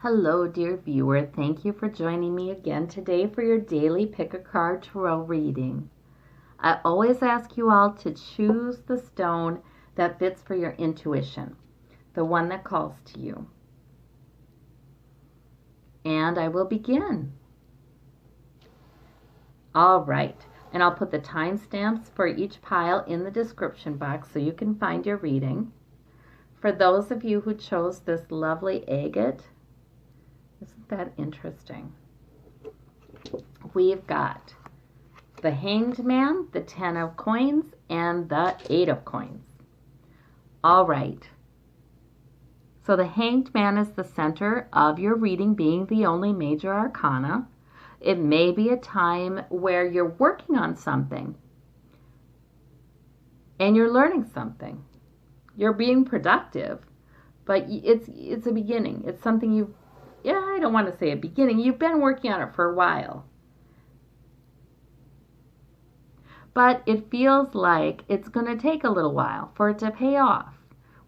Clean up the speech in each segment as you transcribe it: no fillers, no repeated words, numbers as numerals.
Hello, dear viewer. Thank you for joining me again today for your daily Pick a Card Tarot reading. I always ask you all to choose the stone that fits for your intuition, the one that calls to you. And I will begin. All right, and I'll put the timestamps for each pile in the description box so you can find your reading. For those of you who chose this lovely agate, isn't that interesting? We've got the Hanged Man, the 10 of coins, and the 8 of coins. All right. So the Hanged Man is the center of your reading, being the only major arcana. It may be a time where you're working on something and you're learning something. You're being productive, but it's a beginning. It's something I don't want to say a beginning. You've been working on it for a while. But it feels like it's going to take a little while for it to pay off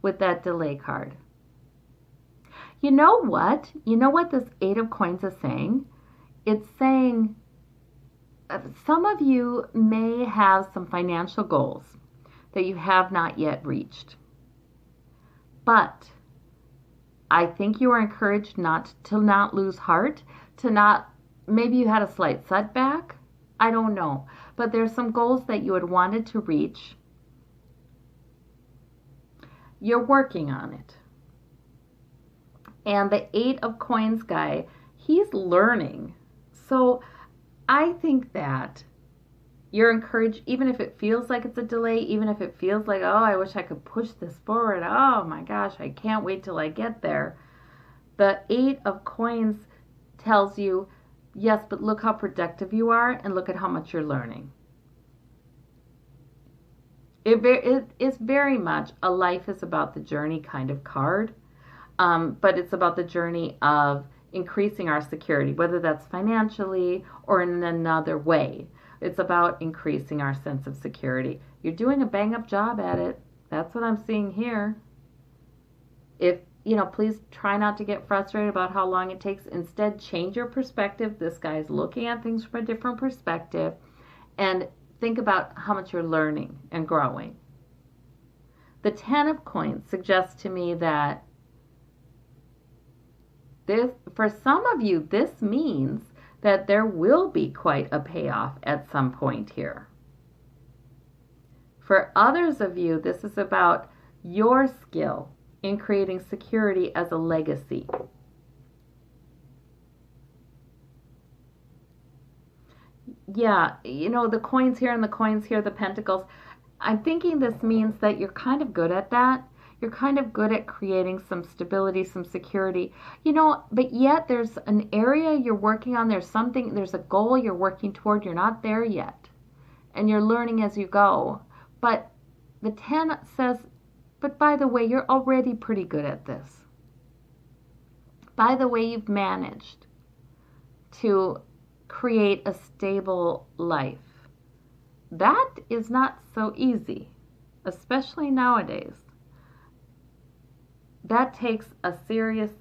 with that delay card. You know what? You know what this 8 of coins is saying? It's saying some of you may have some financial goals that you have not yet reached. But I think you are encouraged to not lose heart, maybe you had a slight setback. I don't know. But there's some goals that you had wanted to reach. You're working on it. And the 8 of coins guy, he's learning. So I think that you're encouraged, even if it feels like it's a delay, even if it feels like, oh, I wish I could push this forward. Oh my gosh, I can't wait till I get there. The 8 of coins tells you, yes, but look how productive you are and look at how much you're learning. It is very much a life is about the journey kind of card, but it's about the journey of increasing our security, whether that's financially or in another way. It's about increasing our sense of security. You're doing a bang-up job at it. That's what I'm seeing here. Please try not to get frustrated about how long it takes. Instead, change your perspective. This guy's looking at things from a different perspective. And think about how much you're learning and growing. The 10 of coins suggests to me that for some of you, this means that there will be quite a payoff at some point here. For others of you, this is about your skill in creating security as a legacy. Yeah, the coins here and the coins here, the pentacles. I'm thinking this means that you're kind of good at that. You're kind of good at creating some stability, some security, but yet there's an area you're working on. There's a goal you're working toward. You're not there yet. And you're learning as you go. But the 10 says, but by the way, you're already pretty good at this. By the way, you've managed to create a stable life. That is not so easy, especially nowadays. That takes a serious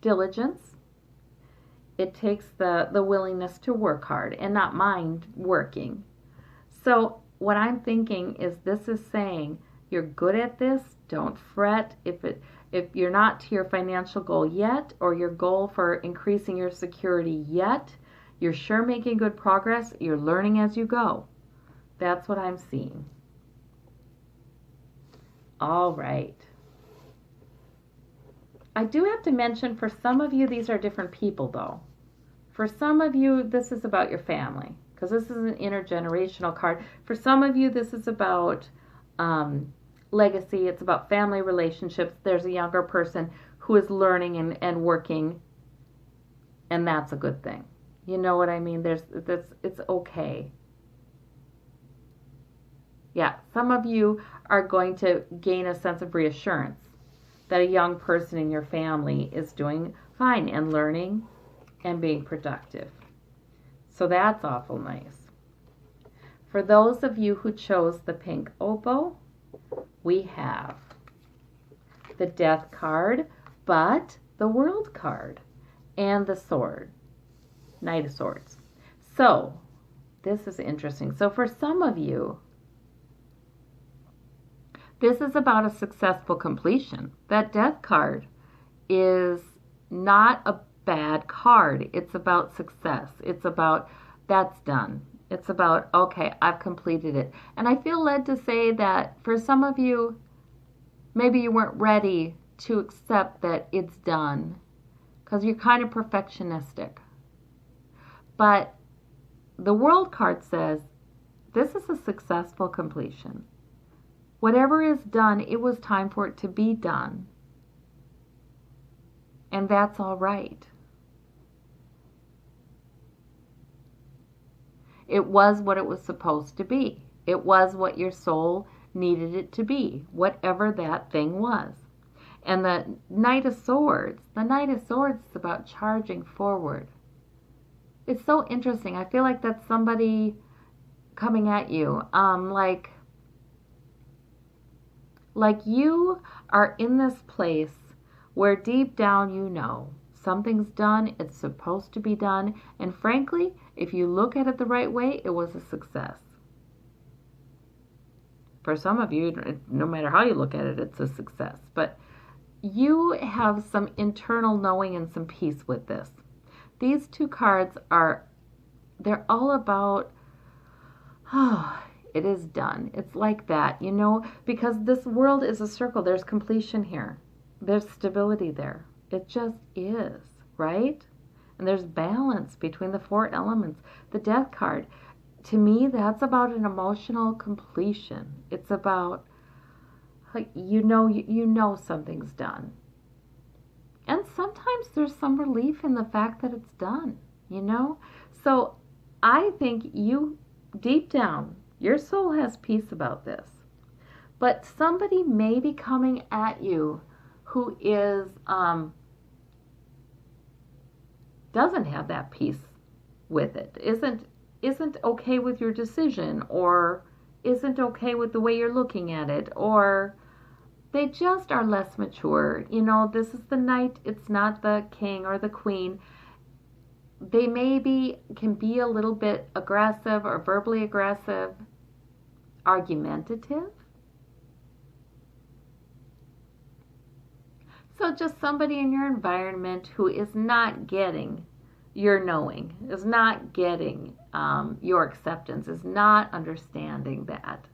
diligence. It takes the willingness to work hard and not mind working. So what I'm thinking is this is saying you're good at this. Don't fret if you're not to your financial goal yet or your goal for increasing your security yet. You're sure making good progress. You're learning as you go. That's what I'm seeing. All right. I do have to mention, for some of you, these are different people, though. For some of you, this is about your family, because this is an intergenerational card. For some of you, this is about legacy. It's about family relationships. There's a younger person who is learning and working, and that's a good thing. You know what I mean? It's okay. Yeah, some of you are going to gain a sense of reassurance that a young person in your family is doing fine and learning and being productive. So that's awful nice. For those of you who chose the pink opal, we have the Death card, but the World card. and the sword. Knight of Swords. So, this is interesting. So for some of you, this is about a successful completion. That Death card is not a bad card. It's about success. It's about, that's done. It's about, okay, I've completed it. And I feel led to say that for some of you, maybe you weren't ready to accept that it's done because you're kind of perfectionistic. But the World card says this is a successful completion. Whatever is done, it was time for it to be done. And that's all right. It was what it was supposed to be. It was what your soul needed it to be, whatever that thing was. And the Knight of Swords is about charging forward. It's so interesting. I feel like that's somebody coming at you. Like you are in this place where deep down you know something's done, it's supposed to be done, and frankly, if you look at it the right way, it was a success. For some of you, no matter how you look at it, it's a success. But you have some internal knowing and some peace with this. These two cards they're all about, it is done. It's like that, you know, because this world is a circle. There's completion here. There's stability there. It just is, right? And there's balance between the four elements. The Death card, to me, that's about an emotional completion. It's about, you know something's done. And sometimes there's some relief in the fact that it's done, you know? So I think you, deep down, your soul has peace about this. But somebody may be coming at you who is, doesn't have that peace with it, isn't okay with your decision, or isn't okay with the way you're looking at it, or they just are less mature. You know, this is the knight, it's not the king or the queen. They can be a little bit aggressive or verbally aggressive, argumentative. So just somebody in your environment who is not getting your knowing, is not getting your acceptance, is not understanding that.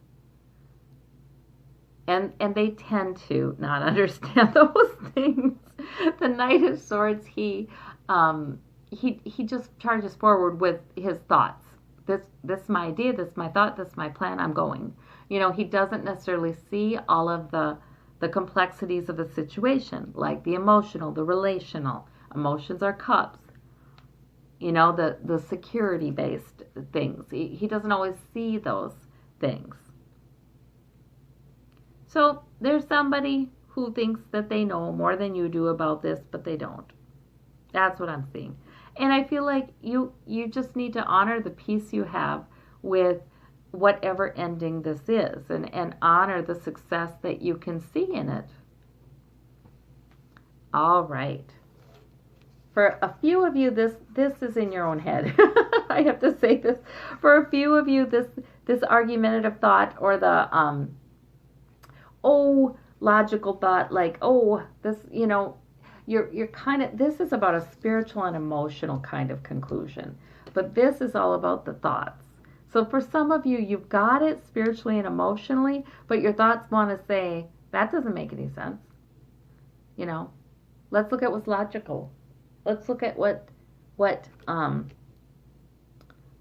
And they tend to not understand those things. The Knight of Swords, he just charges forward with his thoughts. This is my idea, this is my thought, this is my plan, I'm going. You know, he doesn't necessarily see all of the complexities of a situation, like the emotional, the relational. Emotions are cups. You know, the security-based things. He doesn't always see those things. So there's somebody who thinks that they know more than you do about this, but they don't. That's what I'm seeing. And I feel like you just need to honor the peace you have with whatever ending this is, and honor the success that you can see in it. All right. For a few of you, this is in your own head. I have to say this. For a few of you, this argumentative thought, or the logical thought, like, this, you know, you're kind of, this is about a spiritual and emotional kind of conclusion. But this is all about the thoughts. So for some of you, you've got it spiritually and emotionally, but your thoughts want to say, that doesn't make any sense. You know, let's look at what's logical. Let's look at what I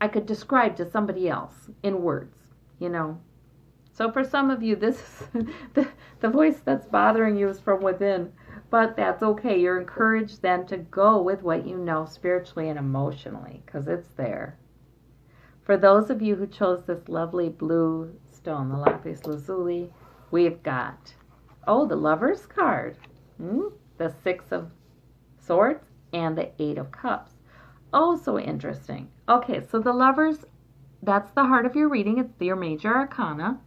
could describe to somebody else in words, you know. So for some of you, this is the voice that's bothering you is from within, but that's okay. You're encouraged then to go with what you know spiritually and emotionally, because it's there. For those of you who chose this lovely blue stone, the lapis lazuli, we've got, the Lover's card, the Six of Swords, and the Eight of Cups. Oh, so interesting. Okay, so the Lovers, that's the heart of your reading. It's your major arcana.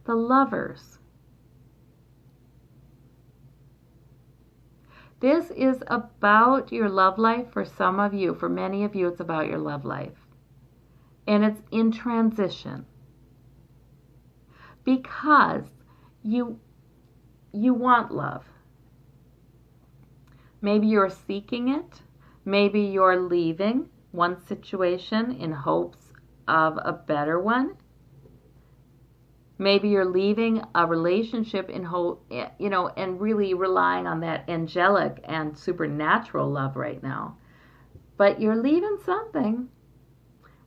The Lovers. This is about your love life for some of you. For many of you, it's about your love life. And it's in transition. Because you want love. Maybe you're seeking it. Maybe you're leaving one situation in hopes of a better one. Maybe you're leaving a relationship in hope, and really relying on that angelic and supernatural love right now. But you're leaving something.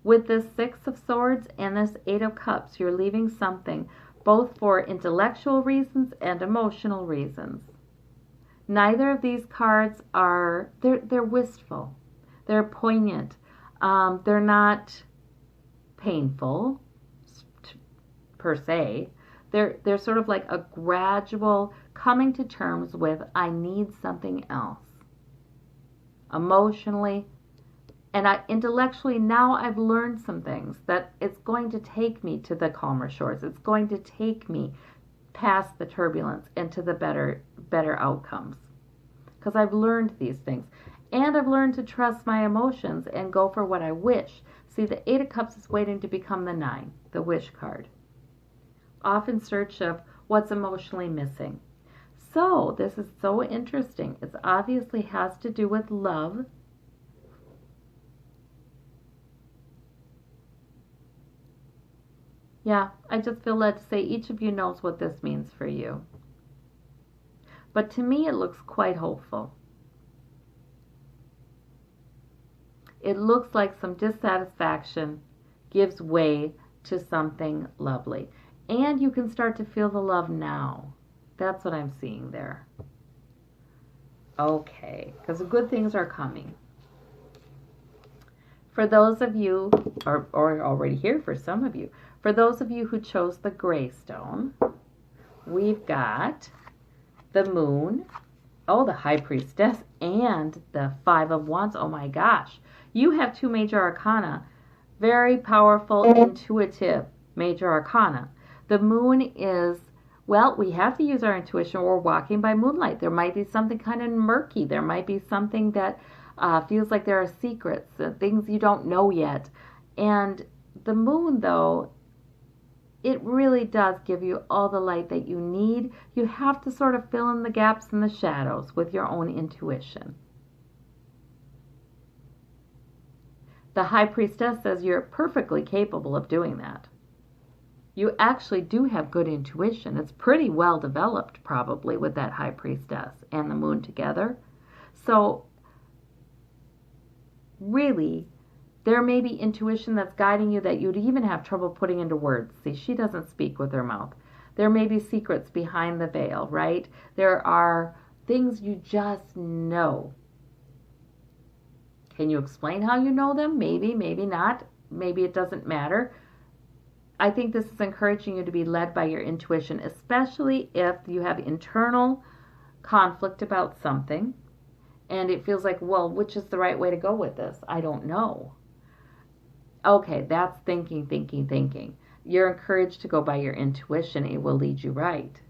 With this Six of Swords and this Eight of Cups, you're leaving something, both for intellectual reasons and emotional reasons. Neither of these cards they're wistful. They're poignant. They're not painful per se. They're sort of like a gradual coming to terms with, I need something else. Emotionally and intellectually, now I've learned some things that it's going to take me to the calmer shores. It's going to take me past the turbulence and to the better outcomes. Because I've learned these things. And I've learned to trust my emotions and go for what I wish. See, the Eight of Cups is waiting to become the Nine, the Wish card. Off in search of what's emotionally missing. So, this is so interesting. It obviously has to do with love. Yeah, I just feel led to say each of you knows what this means for you. But to me, it looks quite hopeful. It looks like some dissatisfaction gives way to something lovely. And you can start to feel the love now. That's what I'm seeing there. Okay, because the good things are coming. For those of you, or already here for some of you, for those of you who chose the gray stone, we've got the Moon, the High Priestess, and the Five of Wands. Oh my gosh. You have two major arcana. Very powerful, intuitive major arcana. The Moon is, well, we have to use our intuition. We're walking by moonlight. There might be something kind of murky. There might be something that feels like there are secrets, things you don't know yet. And the Moon, though, it really does give you all the light that you need. You have to sort of fill in the gaps and the shadows with your own intuition. The High Priestess says you're perfectly capable of doing that. You actually do have good intuition. It's pretty well developed, probably, with that High Priestess and the Moon together. So, really, there may be intuition that's guiding you that you'd even have trouble putting into words. See, she doesn't speak with her mouth. There may be secrets behind the veil, right? There are things you just know. Can you explain how you know them? Maybe, maybe not. Maybe it doesn't matter. I think this is encouraging you to be led by your intuition, especially if you have internal conflict about something and it feels like, well, which is the right way to go with this? I don't know. Okay, that's thinking. You're encouraged to go by your intuition. It will lead you right.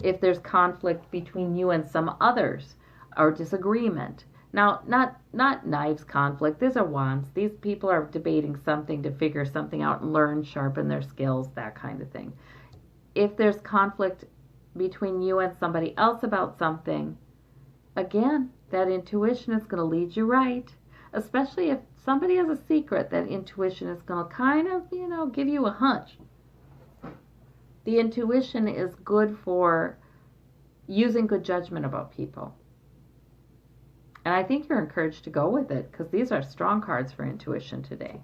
If there's conflict between you and some others or disagreement, now, not knives conflict. These are wands. These people are debating something to figure something out and learn, sharpen their skills, that kind of thing. If there's conflict between you and somebody else about something, again, that intuition is going to lead you right. Especially if somebody has a secret, that intuition is going to kind of, give you a hunch. The intuition is good for using good judgment about people. And I think you're encouraged to go with it because these are strong cards for intuition today.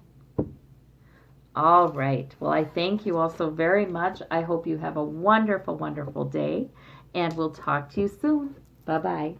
All right. Well, I thank you all so very much. I hope you have a wonderful, wonderful day. And we'll talk to you soon. Bye-bye.